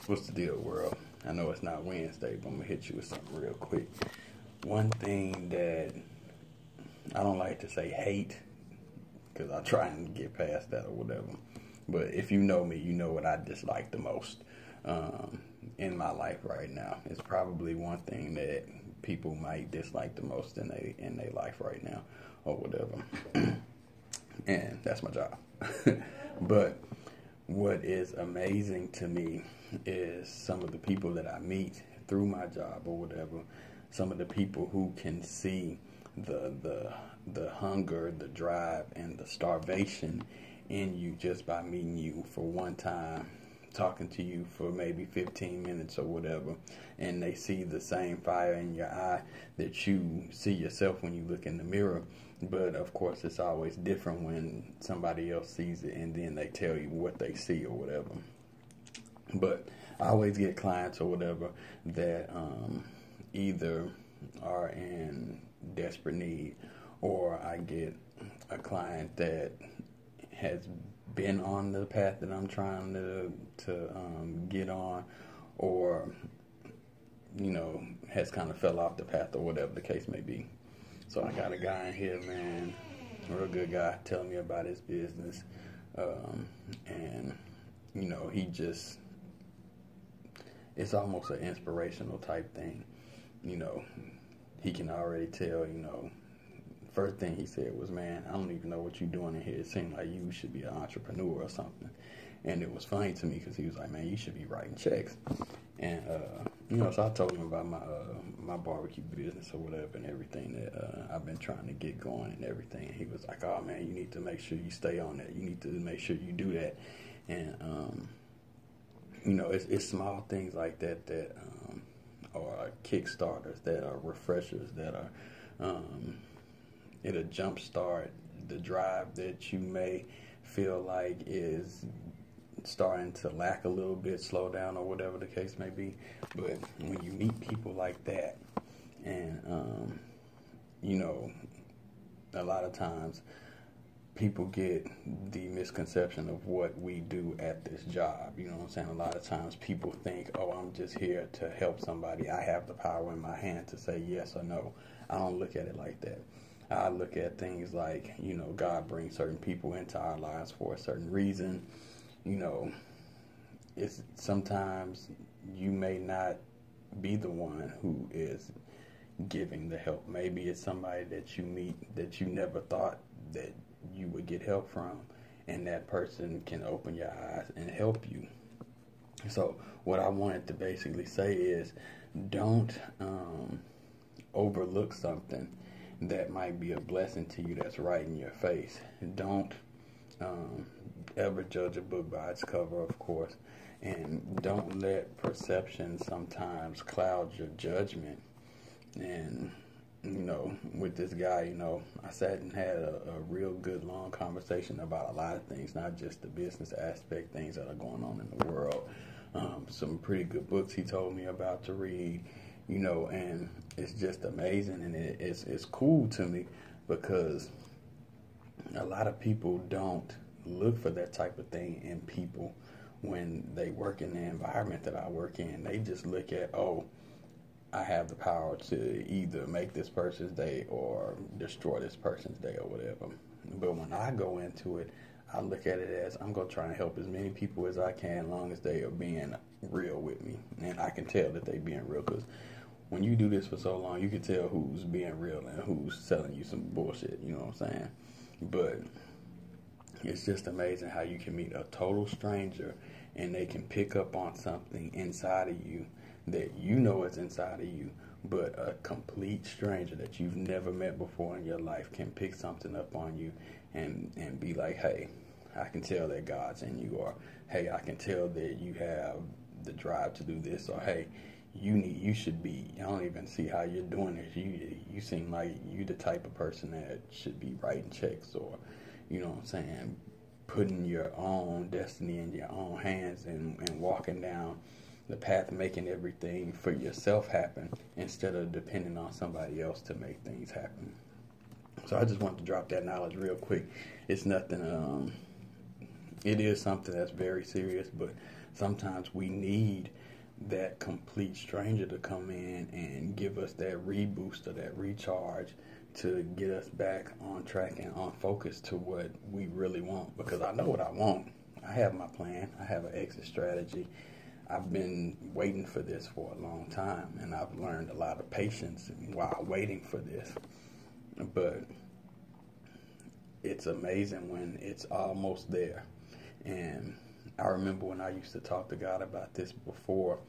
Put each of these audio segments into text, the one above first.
What's the deal, world? I know it's not Wednesday, but I'm going to hit you with something real quick. One thing that I don't like to say hate, because I try and get past that or whatever. But if you know me, you know what I dislike the most in my life right now. It's probably one thing that people might dislike the most in their life right now or whatever. And that's my job. But what is amazing to me is some of the people that I meet through my job or whatever, some of the people who can see the hunger, the drive, and the starvation in you just by meeting you for one time, talking to you for maybe 15 minutes or whatever, and they see the same fire in your eye that you see yourself when you look in the mirror. But of course it's always different when somebody else sees it and then they tell you what they see or whatever. But I always get clients or whatever that either are in desperate need, or I get a client that has been on the path that I'm trying to get on, or has kind of fell off the path or whatever the case may be. So I got a guy in here, man, a real good guy, telling me about his business, and he just, it's almost an inspirational type thing. He can already tell, first thing he said was, man, I don't even know what you're doing in here. It seemed like you should be an entrepreneur or something. And it was funny to me because he was like, man, you should be writing checks. And, so I told him about my barbecue business or whatever and everything that I've been trying to get going and everything. And he was like, oh, man, you need to make sure you stay on that. You need to make sure you do that. And, it's small things like that that are kickstarters, that are refreshers, that are it'll jumpstart the drive that you may feel like is starting to lack a little bit, slow down, or whatever the case may be. But when you meet people like that, and a lot of times people get the misconception of what we do at this job. You know what I'm saying? A lot of times people think, oh, I'm just here to help somebody. I have the power in my hand to say yes or no. I don't look at it like that. I look at things like, God brings certain people into our lives for a certain reason. It's sometimes you may not be the one who is giving the help. Maybe it's somebody that you meet that you never thought that you would get help from, and that person can open your eyes and help you. So what I wanted to basically say is, don't overlook something that might be a blessing to you that's right in your face. Don't ever judge a book by its cover, of course, and don't let perception sometimes cloud your judgment. And with this guy, I sat and had a real good long conversation about a lot of things, not just the business aspect, things that are going on in the world. Some pretty good books he told me about to read, and it's just amazing, and it's cool to me because a lot of people don't look for that type of thing in people when they work in the environment that I work in. They just look at, oh, I have the power to either make this person's day or destroy this person's day or whatever. But when I go into it, I look at it as I'm going to try and help as many people as I can, as long as they are being real with me. And I can tell that they being real, because when you do this for so long, you can tell who's being real and who's selling you some bullshit, you know what I'm saying? But it's just amazing how you can meet a total stranger and they can pick up on something inside of you that is inside of you, but a complete stranger that you've never met before in your life can pick something up on you and be like, hey, I can tell that God's in you, or hey, I can tell that you have the drive to do this, or hey, you should be, I don't even see how you're doing this. You seem like you the type of person that should be writing checks, or putting your own destiny in your own hands and walking down the path, making everything for yourself happen instead of depending on somebody else to make things happen. So I just want to drop that knowledge real quick. It's nothing, it is something that's very serious, but sometimes we need that complete stranger to come in and give us that reboost or that recharge to get us back on track and on focus to what we really want. Because I know what I want. I have my plan. I have an exit strategy. I've been waiting for this for a long time, and I've learned a lot of patience while waiting for this. But it's amazing when it's almost there. And I remember when I used to talk to God about this before,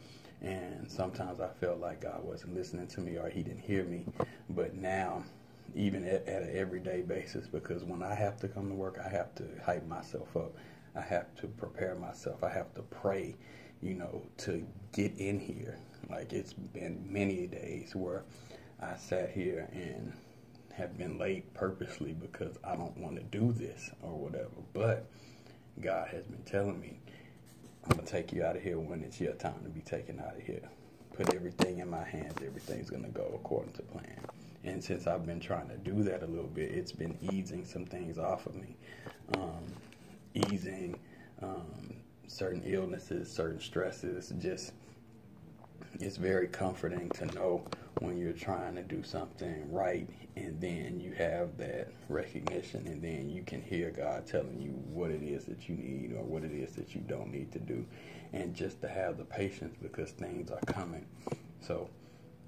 and sometimes I felt like God wasn't listening to me or he didn't hear me. But now, even at an everyday basis, because when I have to come to work, I have to hype myself up. I have to prepare myself. I have to pray, to get in here. Like, it's been many days where I sat here and have been late purposely because I don't want to do this or whatever. But God has been telling me, I'm going to take you out of here when it's your time to be taken out of here. Put everything in my hands. Everything's going to go according to plan. And since I've been trying to do that a little bit, it's been easing some things off of me. Easing certain illnesses, certain stresses. Just, it's very comforting to know when you're trying to do something right, and then you have that recognition, and then you can hear God telling you what it is that you need or what it is that you don't need to do, and just to have the patience because things are coming. So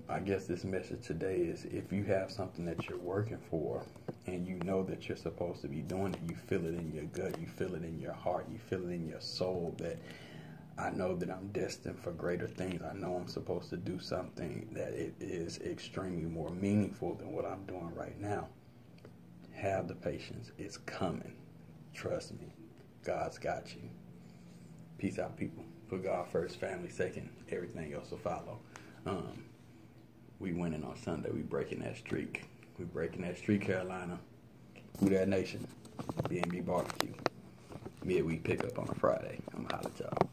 I guess this message today is, if you have something that you're working for and you know that you're supposed to be doing it, you feel it in your gut, you feel it in your heart, you feel it in your soul, that I know that I'm destined for greater things. I know I'm supposed to do something that it is extremely more meaningful than what I'm doing right now. Have the patience. It's coming. Trust me. God's got you. Peace out, people. Put God first, family second. Everything else will follow. We winning on Sunday. We breaking that streak. We breaking that streak, Carolina. Who that nation? B&B Barbecue. Midweek pickup on a Friday. I'm going to holler at y'all.